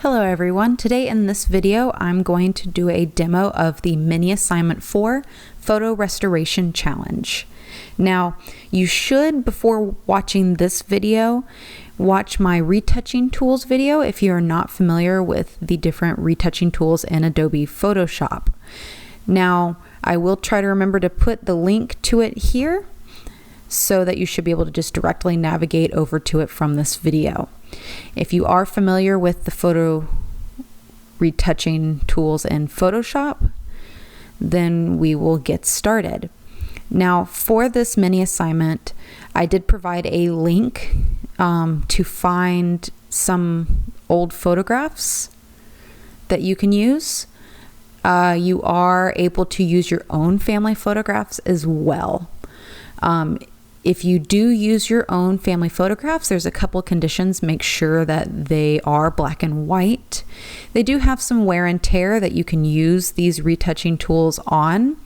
Hello everyone. Today in this video I'm going to do a demo of the mini assignment 4 photo restoration challenge. Now you should, before watching this video, watch my retouching tools video if you are not familiar with the different retouching tools in Adobe Photoshop. Now I will try to remember to put the link to it here so that you should be able to just directly navigate over to it from this video. If you are familiar with the photo retouching tools in Photoshop, then we will get started. Now for this mini assignment, I did provide a link to find some old photographs that you can use. You are able to use your own family photographs as well. If you do use your own family photographs, there's a couple conditions. Make sure that they are black and white. They do have some wear and tear that you can use these retouching tools on.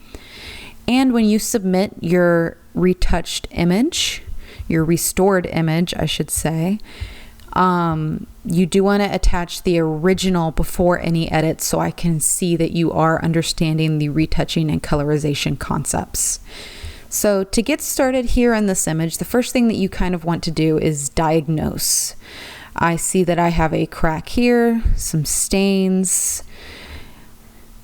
And when you submit your retouched image, your restored image, I should say, you do want to attach the original before any edits so I can see that you are understanding the retouching and colorization concepts. So to get started here in this image, the first thing that you kind of want to do is diagnose. I see that I have a crack here, some stains,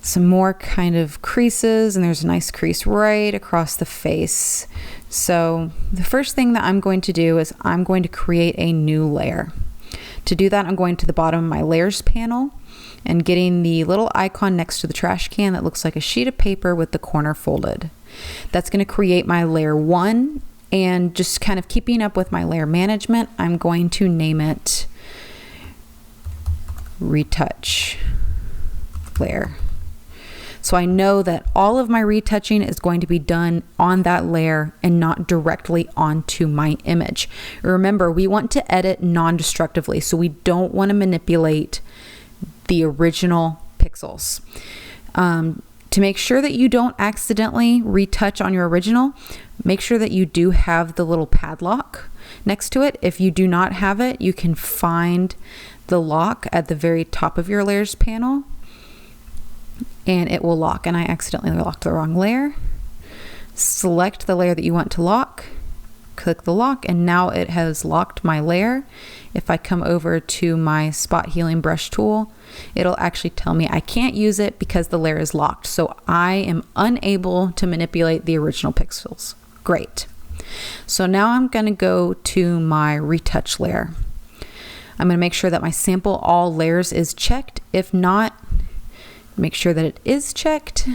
some more kind of creases, and there's a nice crease right across the face. So the first thing that I'm going to do is I'm going to create a new layer. To do that, I'm going to the bottom of my layers panel and getting the little icon next to the trash can that looks like a sheet of paper with the corner folded. That's going to create my layer 1, and just kind of keeping up with my layer management, I'm going to name it retouch layer. So I know that all of my retouching is going to be done on that layer and not directly onto my image. Remember, we want to edit non-destructively, so we don't want to manipulate the original pixels. To make sure that you don't accidentally retouch on your original, make sure that you do have the little padlock next to it. If you do not have it, you can find the lock at the very top of your layers panel and it will lock. And I accidentally locked the wrong layer. Select the layer that you want to lock, click the lock, and now it has locked my layer. If I come over to my spot healing brush tool, it'll actually tell me I can't use it because the layer is locked. So I am unable to manipulate the original pixels. Great. So now I'm going to go to my retouch layer. I'm going to make sure that my sample all layers is checked. If not, make sure that it is checked.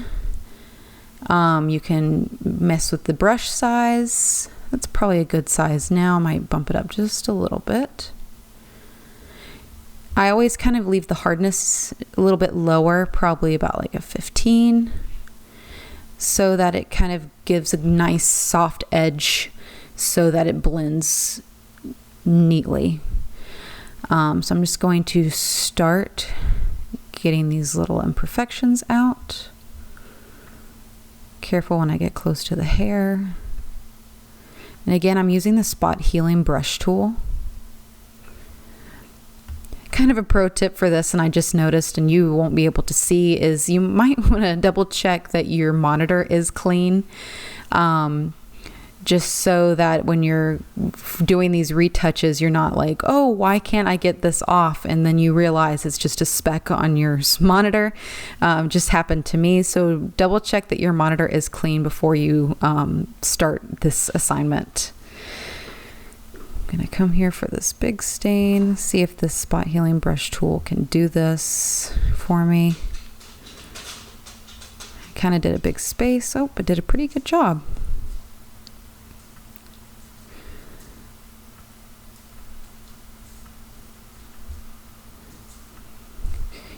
You can mess with the brush size. That's probably a good size now. I might bump it up just a little bit. I always kind of leave the hardness a little bit lower, probably about like a 15, so that it kind of gives a nice soft edge so that it blends neatly. So I'm just going to start getting these little imperfections out. Careful when I get close to the hair. And again, I'm using the spot healing brush tool. Kind of a pro tip for this, and I just noticed and you won't be able to see, is you might want to double check that your monitor is clean, just so that when you're doing these retouches, you're not like, oh, why can't I get this off? And then you realize it's just a speck on your monitor. Just happened to me. So double check that your monitor is clean before you start this assignment. I'm going to come here for this big stain, see if this spot healing brush tool can do this for me. Kind of did a big space. Oh, but did a pretty good job.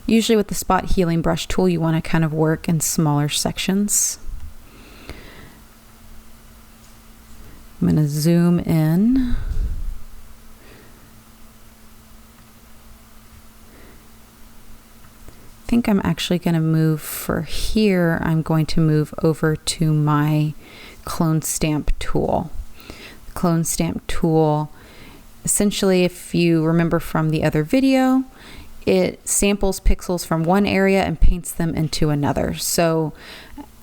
Usually with the spot healing brush tool, you want to kind of work in smaller sections. I'm going to zoom in. I think I'm actually going to move for here. I'm going to move over to my clone stamp tool. The clone stamp tool, essentially, if you remember from the other video, it samples pixels from one area and paints them into another. So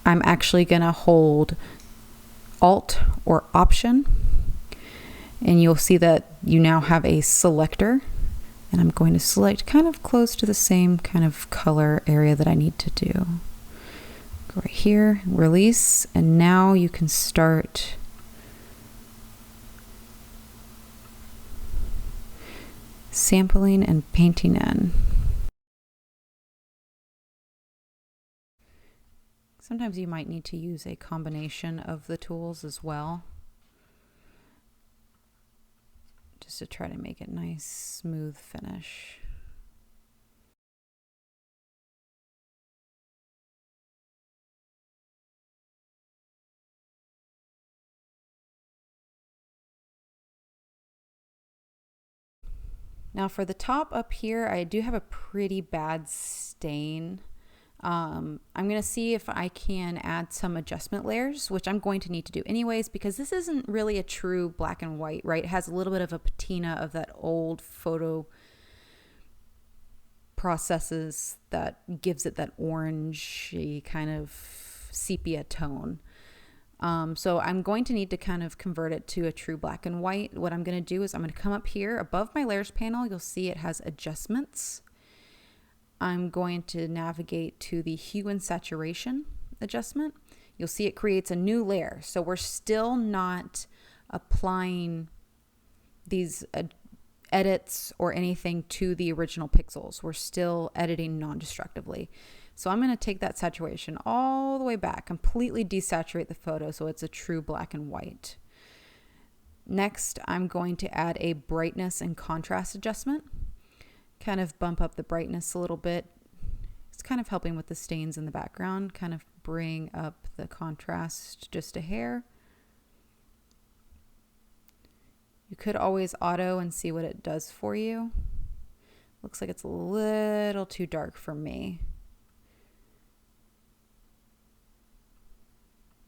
I'm actually going to hold Alt or Option, and you'll see that you now have a selector, and I'm going to select kind of close to the same kind of color area that I need to do. Go right here, release, and now you can start sampling and painting in. Sometimes you might need to use a combination of the tools as well, just to try to make it nice, smooth finish. Now for the top up here, I do have a pretty bad stain. I'm going to see if I can add some adjustment layers, which I'm going to need to do anyways, because this isn't really a true black and white, right? It has a little bit of a patina of that old photo processes that gives it that orangey kind of sepia tone. So I'm going to need to kind of convert it to a true black and white. What I'm going to do is I'm going to come up here above my layers panel. You'll see it has adjustments. I'm going to navigate to the Hue and Saturation Adjustment. You'll see it creates a new layer. So we're still not applying these edits or anything to the original pixels. We're still editing non-destructively. So I'm going to take that saturation all the way back, completely desaturate the photo so it's a true black and white. Next, I'm going to add a brightness and contrast adjustment. Kind of bump up the brightness a little bit. It's kind of helping with the stains in the background, kind of bring up the contrast just a hair. You could always auto and see what it does for you. Looks like it's a little too dark for me.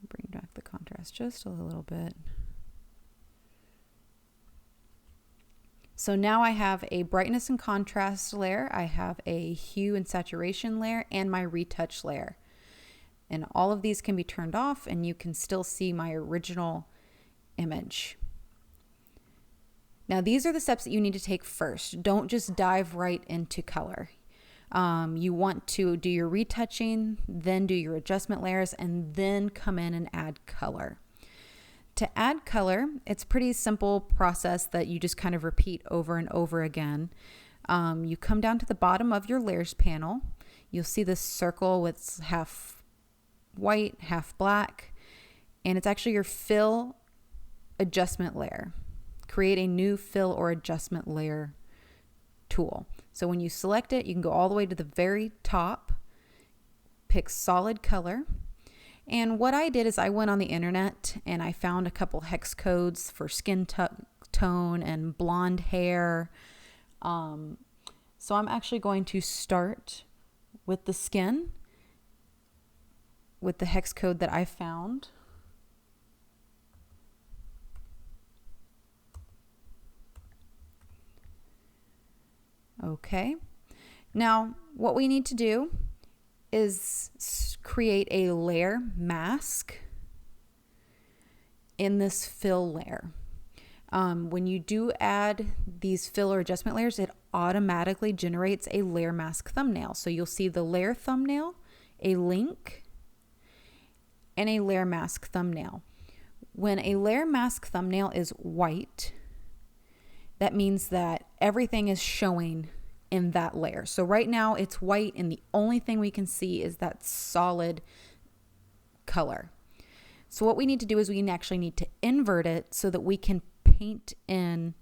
Bring back the contrast just a little bit. So now I have a brightness and contrast layer, I have a hue and saturation layer, and my retouch layer. And all of these can be turned off and you can still see my original image. Now these are the steps that you need to take first. Don't just dive right into color. You want to do your retouching, then do your adjustment layers, and then come in and add color. To add color, it's a pretty simple process that you just kind of repeat over and over again. You come down to the bottom of your layers panel. You'll see this circle with half white, half black, and it's actually your fill adjustment layer. Create a new fill or adjustment layer tool. So when you select it, you can go all the way to the very top, pick solid color. And what I did is I went on the internet and I found a couple hex codes for skin tone and blonde hair. So I'm actually going to start with the skin with the hex code that I found. Okay, now what we need to do is create a layer mask in this fill layer. When you do add these fill or adjustment layers, it automatically generates a layer mask thumbnail. So you'll see the layer thumbnail, a link, and a layer mask thumbnail. When a layer mask thumbnail is white, that means that everything is showing in that layer. So right now it's white and the only thing we can see is that solid color. So what we need to do is we actually need to invert it so that we can paint in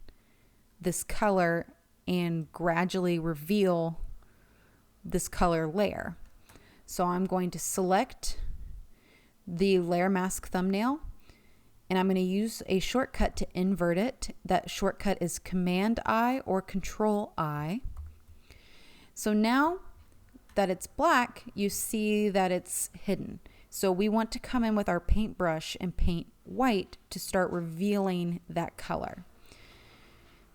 this color and gradually reveal this color layer. So I'm going to select the layer mask thumbnail, and I'm going to use a shortcut to invert it. That shortcut is Command-I or Control-I. So now that it's black, you see that it's hidden. So we want to come in with our paintbrush and paint white to start revealing that color.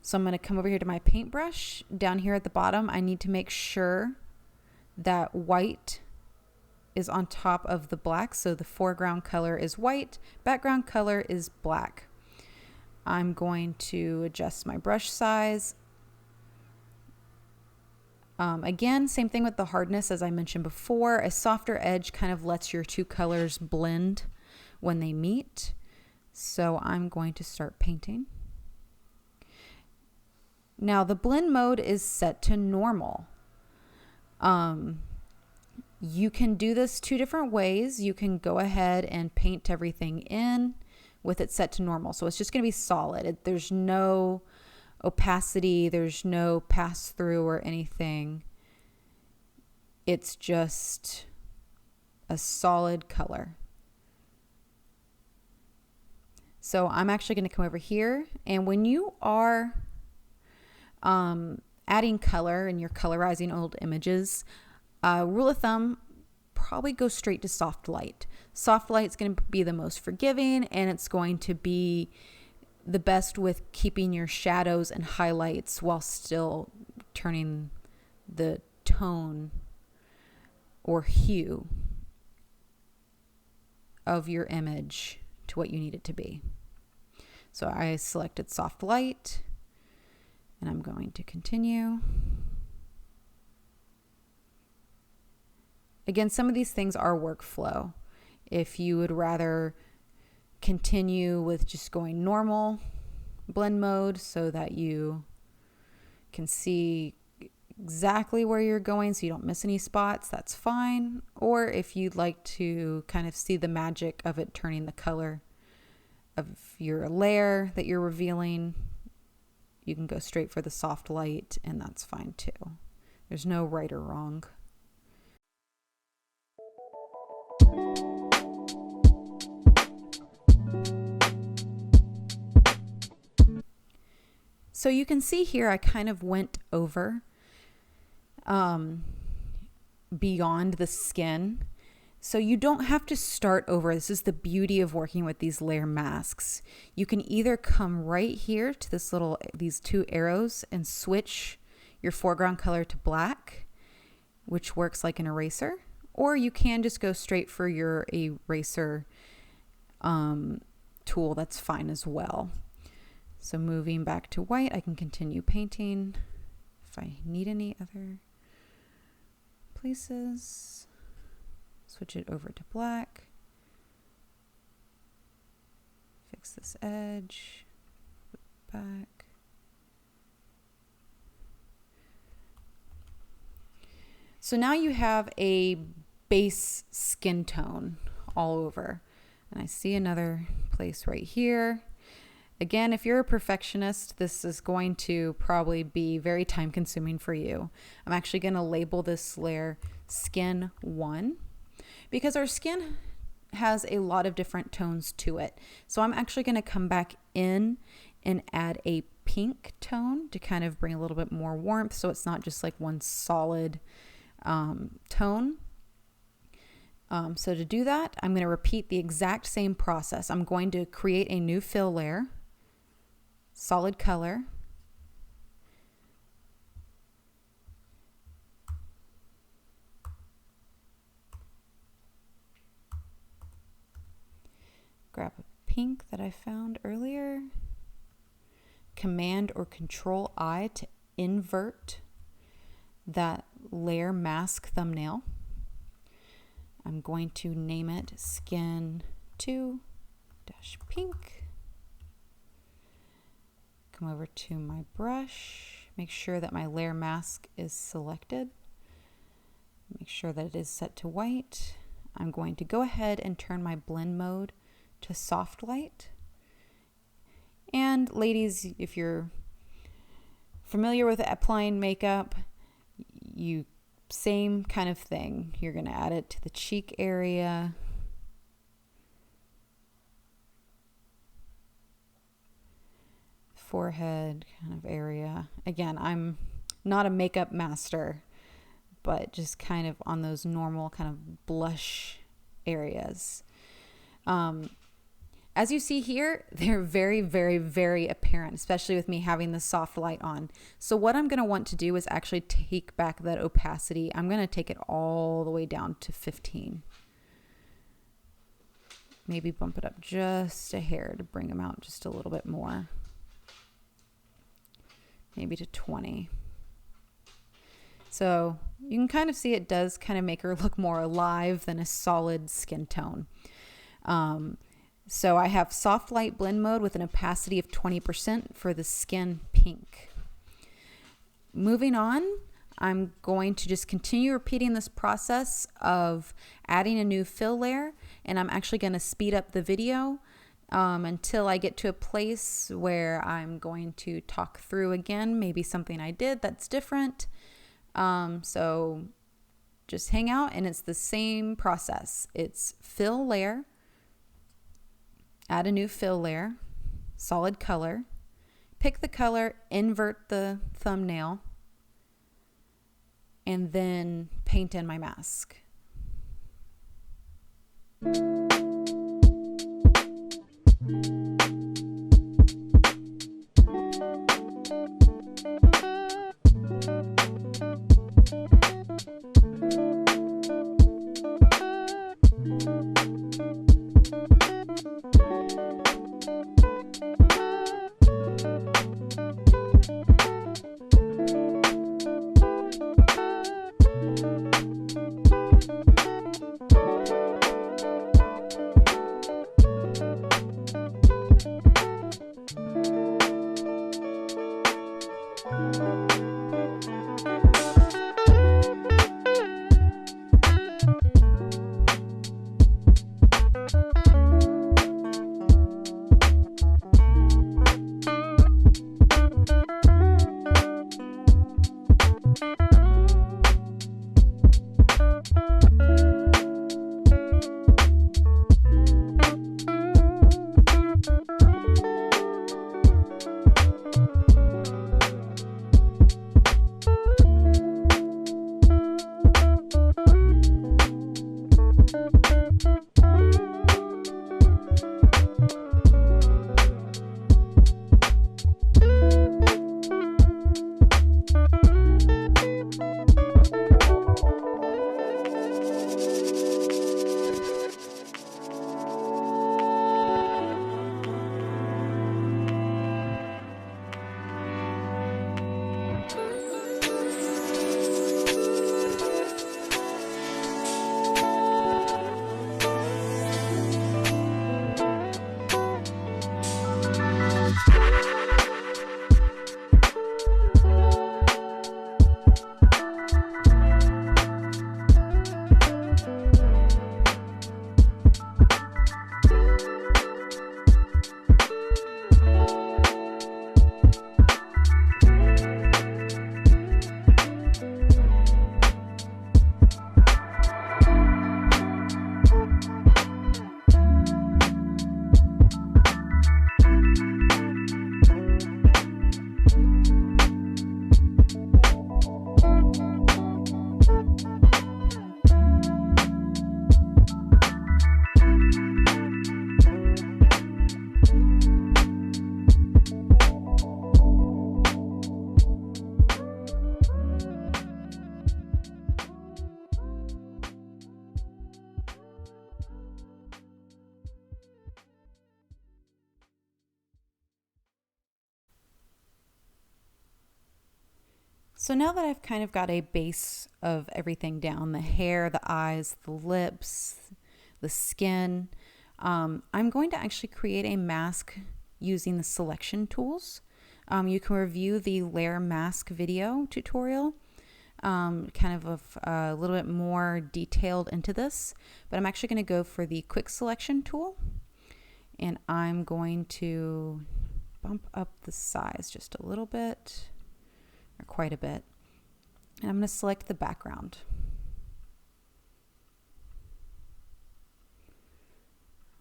So I'm going to come over here to my paintbrush. Down here at the bottom, I need to make sure that white is on top of the black. So the foreground color is white, background color is black. I'm going to adjust my brush size. Again, same thing with the hardness as I mentioned before. A softer edge kind of lets your two colors blend when they meet. So I'm going to start painting. Now the blend mode is set to normal. You can do this two different ways. You can go ahead and paint everything in with it set to normal. So it's just going to be solid. There's no opacity, there's no pass through or anything. It's just a solid color. So I'm actually going to come over here, and when you are adding color and you're colorizing old images, rule of thumb, probably go straight to soft light. Soft light is going to be the most forgiving, and it's going to be the best with keeping your shadows and highlights while still turning the tone or hue of your image to what you need it to be. So I selected soft light, and I'm going to continue. Again, some of these things are workflow. If you would rather continue with just going normal blend mode so that you can see exactly where you're going so you don't miss any spots, that's fine. Or if you'd like to kind of see the magic of it turning the color of your layer that you're revealing, you can go straight for the soft light, and that's fine too. There's no right or wrong. So you can see here I kind of went over beyond the skin. So you don't have to start over. This is the beauty of working with these layer masks. You can either come right here to these two arrows and switch your foreground color to black, which works like an eraser, or you can just go straight for your eraser tool. That's fine as well. So moving back to white, I can continue painting. If I need any other places, switch it over to black. Fix this edge, put it back. So now you have a base skin tone all over. And I see another place right here. Again, if you're a perfectionist, this is going to probably be very time consuming for you. I'm actually going to label this layer Skin 1 because our skin has a lot of different tones to it. So I'm actually going to come back in and add a pink tone to kind of bring a little bit more warmth so it's not just like one solid tone. So to do that, I'm going to repeat the exact same process. I'm going to create a new fill layer, solid color, grab a pink that I found earlier, Command or Control I to invert that layer mask thumbnail. I'm going to name it Skin 2-Pink. Come over to my brush, make sure that my layer mask is selected. Make sure that it is set to white. I'm going to go ahead and turn my blend mode to soft light. And ladies, if you're familiar with applying makeup, same kind of thing. You're going to add it to the cheek area. Forehead kind of area. Again, I'm not a makeup master, but just kind of on those normal kind of blush areas. As you see here, they're very, very, very apparent, especially with me having the soft light on. So what I'm going to want to do is actually take back that opacity. I'm going to take it all the way down to 15. Maybe bump it up just a hair to bring them out just a little bit more. Maybe to 20. So you can kind of see it does kind of make her look more alive than a solid skin tone. So I have soft light blend mode with an opacity of 20% for the skin pink. Moving on, I'm going to just continue repeating this process of adding a new fill layer, and I'm actually going to speed up the video until I get to a place where I'm going to talk through again, maybe something I did that's different. So just hang out, and it's the same process. It's fill layer, add a new fill layer, solid color, pick the color, invert the thumbnail, and then paint in my mask. So now that I've kind of got a base of everything down, the hair, the eyes, the lips, the skin, I'm going to actually create a mask using the selection tools. You can review the layer mask video tutorial, kind of a little bit more detailed into this, but I'm actually going to go for the quick selection tool, and I'm going to bump up the size just a little bit, or quite a bit, and I'm going to select the background.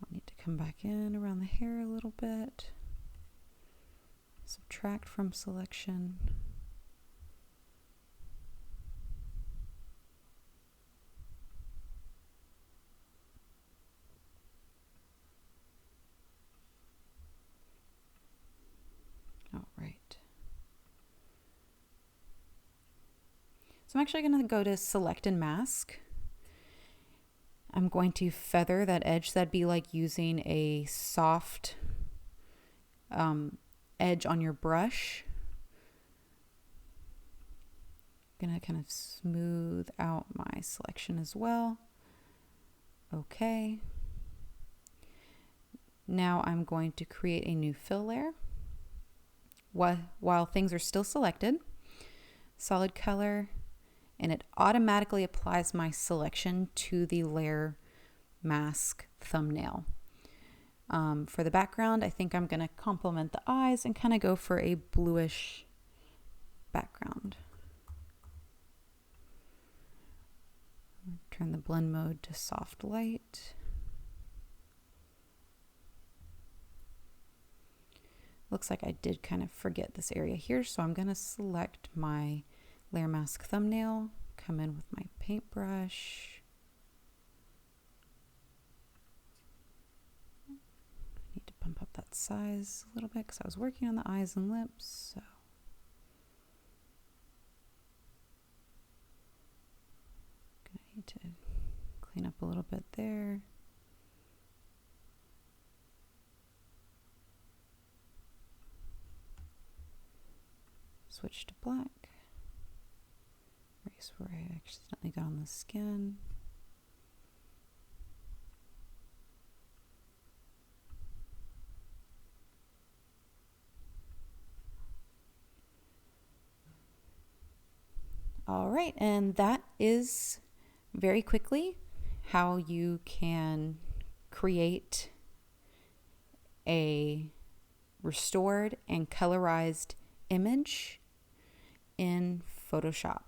I'll need to come back in around the hair a little bit, subtract from selection. So I'm actually going to go to select and mask. I'm going to feather that edge. So that'd be like using a soft edge on your brush. I'm going to kind of smooth out my selection as well. Okay. Now I'm going to create a new fill layer. While things are still selected, solid color, and it automatically applies my selection to the layer mask thumbnail. For the background, I think I'm going to complement the eyes and kind of go for a bluish background. Turn the blend mode to soft light. Looks like I did kind of forget this area here, so I'm going to select my layer mask thumbnail, come in with my paintbrush. I need to bump up that size a little bit because I was working on the eyes and lips. So I need to clean up a little bit there. Switch to black. Erase where I accidentally got on the skin. All right, and that is very quickly how you can create a restored and colorized image in Photoshop.